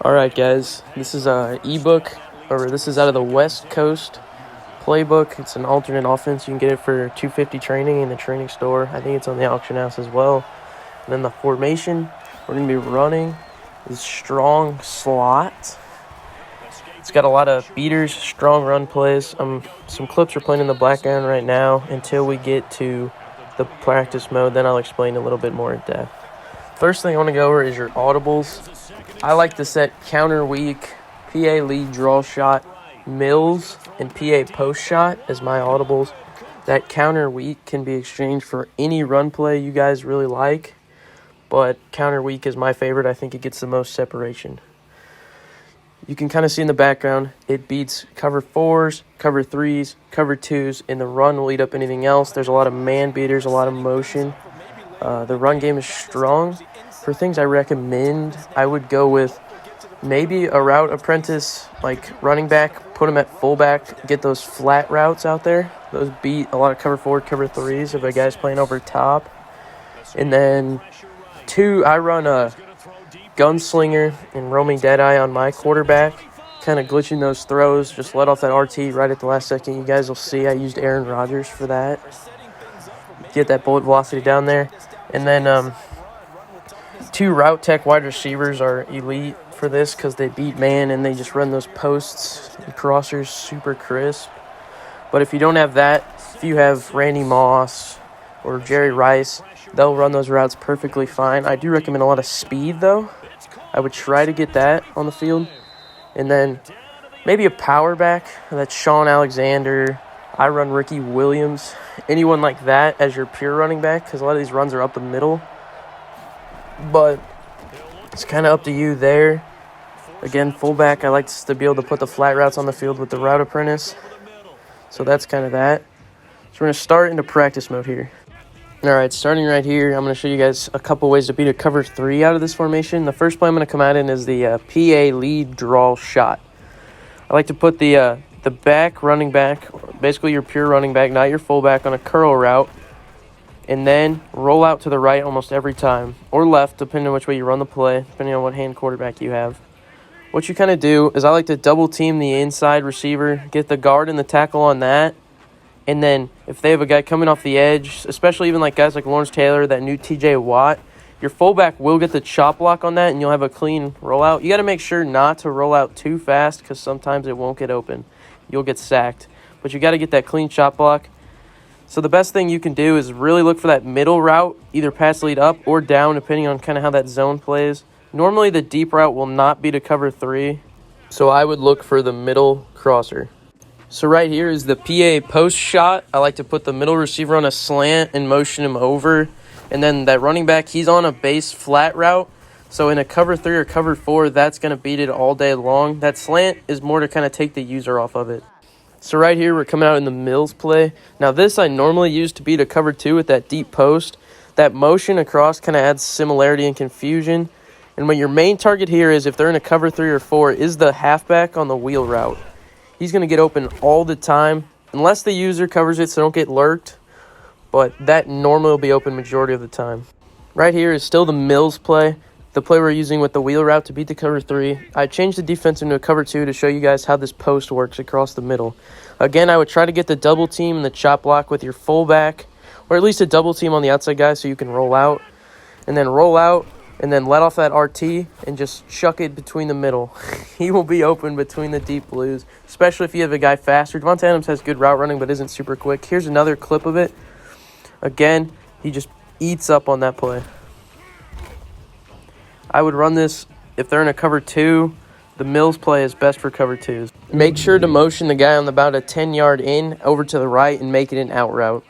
Alright guys, this is EBOOK, or this is out of the West Coast Playbook. It's an alternate offense. You can get it for $250 training in the training store. I think it's on the auction house as well. And then the formation we're going to be running is strong slot. It's got a lot of beaters, strong run plays. Some clips are playing in the background right now until we get to the practice mode. Then I'll explain a little bit more in depth. First thing I want to go over is your audibles. I like to set counter weak, PA lead draw shot, mills, and PA post shot as my audibles. That counter weak can be exchanged for any run play you guys really like, but counter weak is my favorite. I think it gets the most separation. You can kind of see in the background, it beats cover 4s, cover 3s, cover 2s, and the run will eat up anything else. There's a lot of man beaters, a lot of motion. The run game is strong. For things I recommend, I would go with maybe a route apprentice, like running back, put him at fullback, get those flat routes out there. Those beat a lot of cover 4, cover 3s if a guy's playing over top. And then 2, I run a gunslinger and roaming deadeye on my quarterback, kind of glitching those throws, just let off that RT right at the last second. You guys will see I used Aaron Rodgers for that. Get that bullet velocity down there. And then 2 route tech wide receivers are elite for this because they beat man and they just run those posts and crossers super crisp. But if you don't have that, if you have Randy Moss or Jerry Rice, they'll run those routes perfectly fine. I do recommend a lot of speed, though. I would try to get that on the field. And then maybe a power back. That's Sean Alexander. I run Ricky Williams. Anyone like that as your pure running back because a lot of these runs are up the middle. But it's kind of up to you there. Again, fullback, I like to be able to put the flat routes on the field with the route apprentice. So that's kind of that. So we're going to start into practice mode here. All right, starting right here, I'm going to show you guys a couple ways to beat a cover 3 out of this formation. The first play I'm going to come out in is the PA lead draw shot. I like to put the back running back, basically your pure running back, not your fullback, on a curl route, and then roll out to the right almost every time, or left, depending on which way you run the play, depending on what hand quarterback you have. What you kind of do is I like to double team the inside receiver, get the guard and the tackle on that, and then if they have a guy coming off the edge, especially even like guys like Lawrence Taylor, that new TJ Watt, your fullback will get the chop block on that and you'll have a clean rollout. You got to make sure not to roll out too fast because sometimes it won't get open. You'll get sacked. But you got to get that clean chop block. So the best thing you can do is really look for that middle route, either pass lead up or down, depending on kind of how that zone plays. Normally the deep route will not be to cover 3, so I would look for the middle crosser. So right here is the PA post shot. I like to put the middle receiver on a slant and motion him over. And then that running back, he's on a base flat route. So in a cover 3 or cover 4, that's going to beat it all day long. That slant is more to kind of take the user off of it. So right here, we're coming out in the Mills play. Now this I normally use to beat a cover 2 with that deep post. That motion across kind of adds similarity and confusion. And what your main target here is, if they're in a cover 3 or 4, is the halfback on the wheel route. He's going to get open all the time, unless the user covers it so don't get lurked. But that normally will be open majority of the time. Right here is still the Mills play. The play we're using with the wheel route to beat the cover 3. I changed the defense into a cover 2 to show you guys how this post works across the middle. Again, I would try to get the double team and the chop block with your fullback, or at least a double team on the outside guy so you can roll out. And then roll out, and then let off that RT and just chuck it between the middle. He will be open between the deep blues, especially if you have a guy faster. Devontae Adams has good route running but isn't super quick. Here's another clip of it. Again, he just eats up on that play. I would run this if they're in a cover 2. The Mills play is best for cover 2s. Make sure to motion the guy on about a 10-yard in over to the right and make it an out route.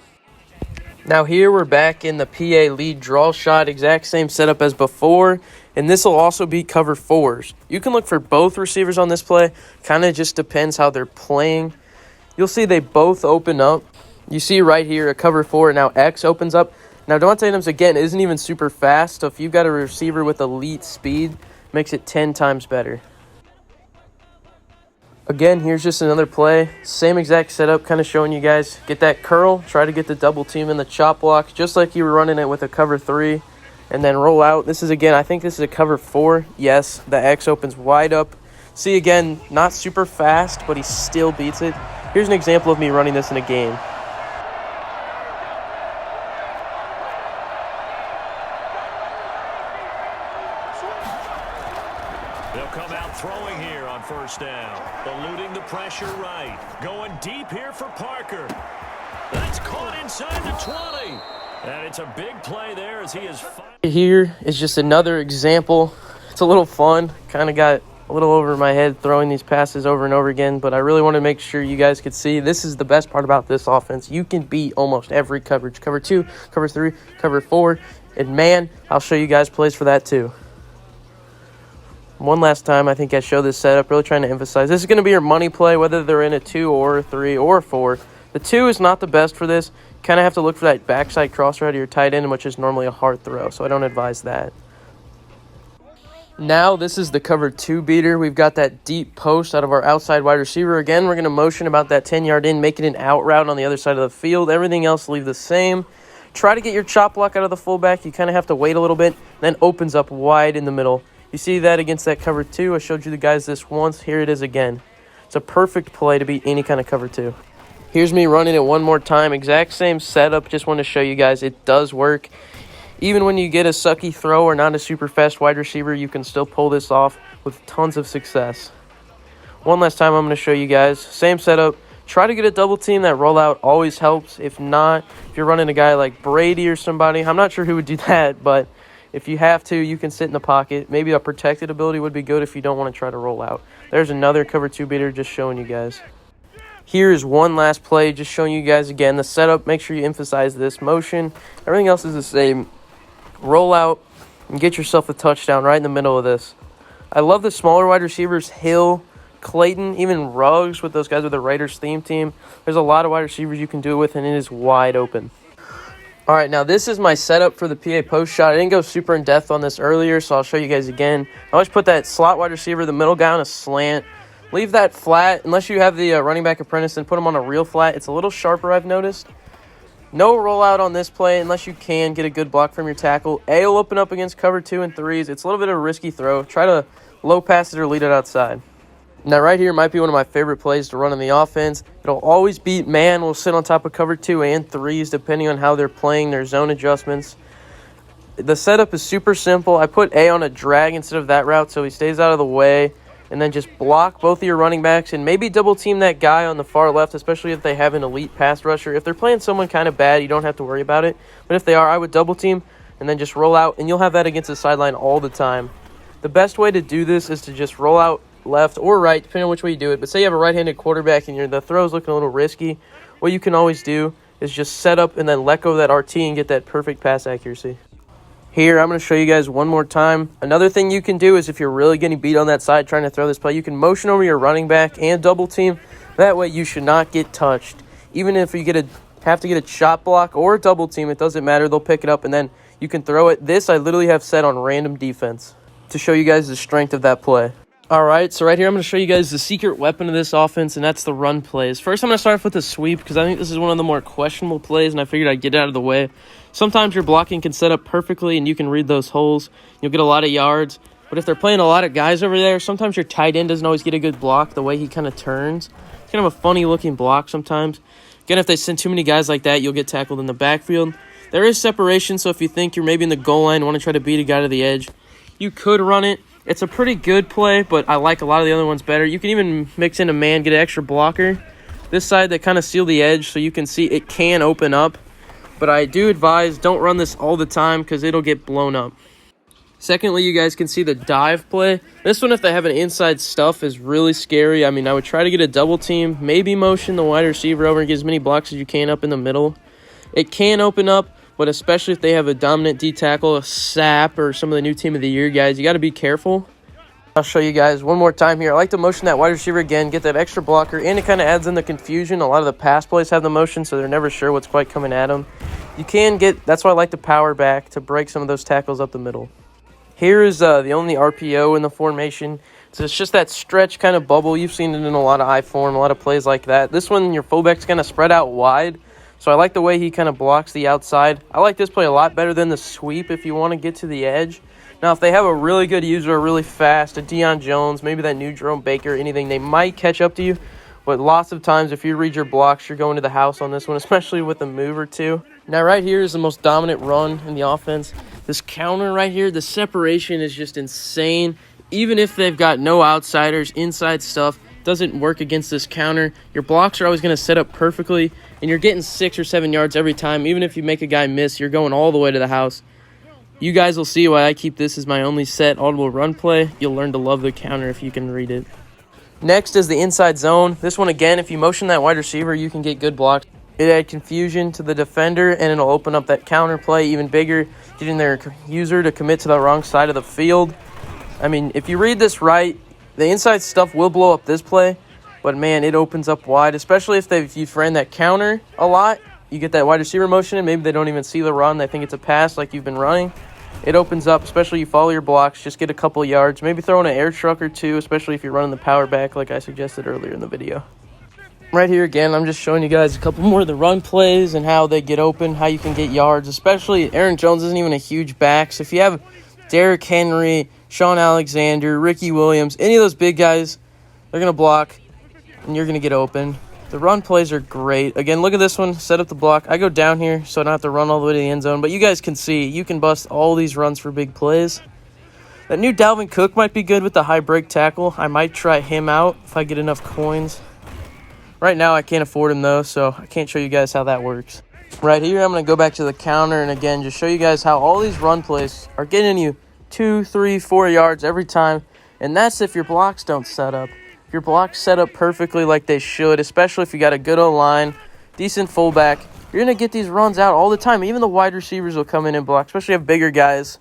Now here we're back in the PA lead draw shot, exact same setup as before, and this will also be cover 4s. You can look for both receivers on this play, kind of just depends how they're playing. You'll see they both open up. You see right here a cover 4, and now X opens up. Now Devontae Adams, again, isn't even super fast, so if you've got a receiver with elite speed, makes it 10 times better. Again, here's just another play. Same exact setup, kind of showing you guys. Get that curl, try to get the double team in the chop block, just like you were running it with a cover 3. and then roll out. This is, again, I think this is a cover 4. Yes, the X opens wide up. See, again, not super fast, but he still beats it. Here's an example of me running this in a game. They'll come out throwing here on first down. Eluding the pressure right. Going deep here for Parker. That's caught inside the 20. And it's a big play there as he is... Here is just another example. It's a little fun. Kind of got a little over my head throwing these passes over and over again, but I really want to make sure you guys could see this is the best part about this offense. You can beat almost every coverage. Cover 2, cover 3, cover 4, and man, I'll show you guys plays for that too. One last time, I think I show this setup, really trying to emphasize. This is going to be your money play, whether they're in a 2 or a 3 or a 4. The 2 is not the best for this. You kind of have to look for that backside cross route of your tight end, which is normally a hard throw, so I don't advise that. Now, this is the cover 2 beater. We've got that deep post out of our outside wide receiver. Again, we're going to motion about that 10-yard in, make it an out route on the other side of the field. Everything else leave the same. Try to get your chop block out of the fullback. You kind of have to wait a little bit, then opens up wide in the middle. You see that against that cover 2. I showed you the guys this once. Here it is again. It's a perfect play to beat any kind of cover 2. Here's me running it one more time. Exact same setup. Just want to show you guys it does work. Even when you get a sucky throw or not a super fast wide receiver, you can still pull this off with tons of success. One last time I'm going to show you guys. Same setup. Try to get a double team. That rollout always helps. If not, if you're running a guy like Brady or somebody, I'm not sure who would do that, but if you have to, you can sit in the pocket. Maybe a protected ability would be good if you don't want to try to roll out. There's another cover 2 beater just showing you guys. Here is one last play just showing you guys again the setup. Make sure you emphasize this motion. Everything else is the same. Roll out and get yourself a touchdown right in the middle of this. I love the smaller wide receivers, Hill, Clayton, even Ruggs with those guys with the Raiders theme team. There's a lot of wide receivers you can do it with, and it is wide open. All right, now this is my setup for the PA post shot. I didn't go super in depth on this earlier, so I'll show you guys again. I always put that slot wide receiver, the middle guy on a slant. Leave that flat. Unless you have the running back apprentice, and put him on a real flat. It's a little sharper, I've noticed. No rollout on this play unless you can get a good block from your tackle. A will open up against cover 2 and 3s. It's a little bit of a risky throw. Try to low pass it or lead it outside. Now, right here might be one of my favorite plays to run in the offense. It'll always beat man. Will sit on top of cover 2 and 3s, depending on how they're playing their zone adjustments. The setup is super simple. I put A on a drag instead of that route, so he stays out of the way. And then just block both of your running backs and maybe double team that guy on the far left, especially if they have an elite pass rusher. If they're playing someone kind of bad, you don't have to worry about it. But if they are, I would double team and then just roll out, and you'll have that against the sideline all the time. The best way to do this is to just roll out left or right, depending on which way you do it. But say you have a right-handed quarterback and the throw's looking a little risky, what you can always do is just set up and then let go of that RT and get that perfect pass accuracy. Here, I'm going to show you guys one more time. Another thing you can do is if you're really getting beat on that side trying to throw this play, you can motion over your running back and double team. That way you should not get touched. Even if you have to get a shot block or a double team, it doesn't matter. They'll pick it up and then you can throw it. This I literally have set on random defense to show you guys the strength of that play. All right, so right here I'm going to show you guys the secret weapon of this offense, and that's the run plays. First, I'm going to start off with the sweep because I think this is one of the more questionable plays, and I figured I'd get it out of the way. Sometimes your blocking can set up perfectly, and you can read those holes. You'll get a lot of yards. But if they're playing a lot of guys over there, sometimes your tight end doesn't always get a good block the way he kind of turns. It's kind of a funny-looking block sometimes. Again, if they send too many guys like that, you'll get tackled in the backfield. There is separation, so if you think you're maybe in the goal line and want to try to beat a guy to the edge, you could run it. It's a pretty good play, but I like a lot of the other ones better. You can even mix in a man, get an extra blocker. This side, they kind of seal the edge, so you can see it can open up. But I do advise don't run this all the time because it'll get blown up. Secondly, you guys can see the dive play. This one, if they have an inside stuff, is really scary. I mean, I would try to get a double team, maybe motion the wide receiver over and get as many blocks as you can up in the middle. It can open up, but especially if they have a dominant D tackle, a SAP, or some of the new team of the year guys, you got to be careful. I'll show you guys one more time here. I like to motion that wide receiver again, get that extra blocker, and it kind of adds in the confusion. A lot of the pass plays have the motion, so they're never sure what's quite coming at them. You can get, that's why I like to power back to break some of those tackles up the middle. Here is the only RPO in the formation. So it's just that stretch kind of bubble. You've seen it in a lot of I form, a lot of plays like that. This one, your fullback's going to spread out wide. So I like the way he kind of blocks the outside. I like this play a lot better than the sweep if you want to get to the edge. Now, if they have a really good user, really fast, a Deion Jones, maybe that new Jerome Baker, anything, they might catch up to you. But lots of times, if you read your blocks, you're going to the house on this one, especially with a move or two. Now, right here is the most dominant run in the offense. This counter right here, the separation is just insane. Even if they've got no outsiders, inside stuff doesn't work against this counter. Your blocks are always going to set up perfectly, and you're getting 6 or 7 yards every time. Even if you make a guy miss, you're going all the way to the house. You guys will see why I keep this as my only set audible run play. You'll learn to love the counter if you can read it. Next is the inside zone. This one, again, if you motion that wide receiver, you can get good blocks. It adds confusion to the defender, and it'll open up that counter play even bigger, getting their user to commit to the wrong side of the field. I mean, if you read this right, the inside stuff will blow up this play, but, man, it opens up wide, especially if you've ran that counter a lot. You get that wide receiver motion, and maybe they don't even see the run. They think it's a pass like you've been running. It opens up, especially you follow your blocks, just get a couple yards, maybe throw in an air truck or two, especially if you're running the power back like I suggested earlier in the video. Right here again, I'm just showing you guys a couple more of the run plays and how they get open, how you can get yards, especially Aaron Jones isn't even a huge back. So if you have Derrick Henry, Sean Alexander, Ricky Williams, any of those big guys, they're going to block and you're going to get open. The run plays are great. Again, look at this one. Set up the block. I go down here so I don't have to run all the way to the end zone. But you guys can see, you can bust all these runs for big plays. That new Dalvin Cook might be good with the high break tackle. I might try him out if I get enough coins. Right now, I can't afford him, though, so I can't show you guys how that works. Right here, I'm going to go back to the counter and, again, just show you guys how all these run plays are getting you 2, 3, 4 yards every time. And that's if your blocks don't set up. Your blocks set up perfectly like they should, especially if you got a good O-line, decent fullback. You're going to get these runs out all the time. Even the wide receivers will come in and block, especially if you have bigger guys.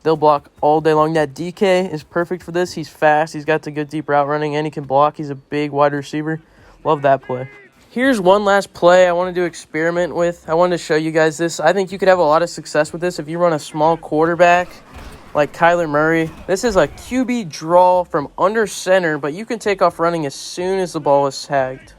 They'll block all day long. That DK is perfect for this. He's fast. He's got the good deep route running, and he can block. He's a big wide receiver. Love that play. Here's one last play I want to do experiment with. I wanted to show you guys this. I think you could have a lot of success with this if you run a small quarterback like Kyler Murray. This is a QB draw from under center, but you can take off running as soon as the ball is tagged.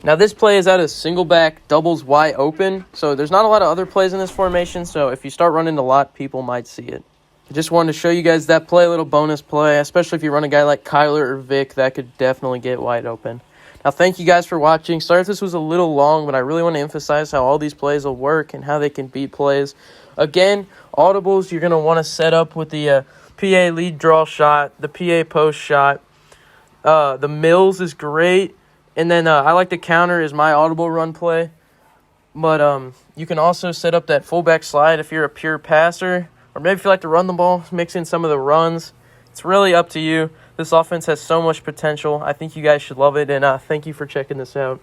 Now, this play is out of single back, doubles wide open, so there's not a lot of other plays in this formation, so if you start running a lot, people might see it. I just wanted to show you guys that play, a little bonus play, especially if you run a guy like Kyler or Vic, that could definitely get wide open. Now, thank you guys for watching. Sorry if this was a little long, but I really want to emphasize how all these plays will work and how they can beat plays. Again, audibles, you're going to want to set up with the PA lead draw shot, the PA post shot. The Mills is great. And then I like the counter as my audible run play. But you can also set up that fullback slide if you're a pure passer. Or maybe if you like to run the ball, mix in some of the runs. It's really up to you. This offense has so much potential. I think you guys should love it. And thank you for checking this out.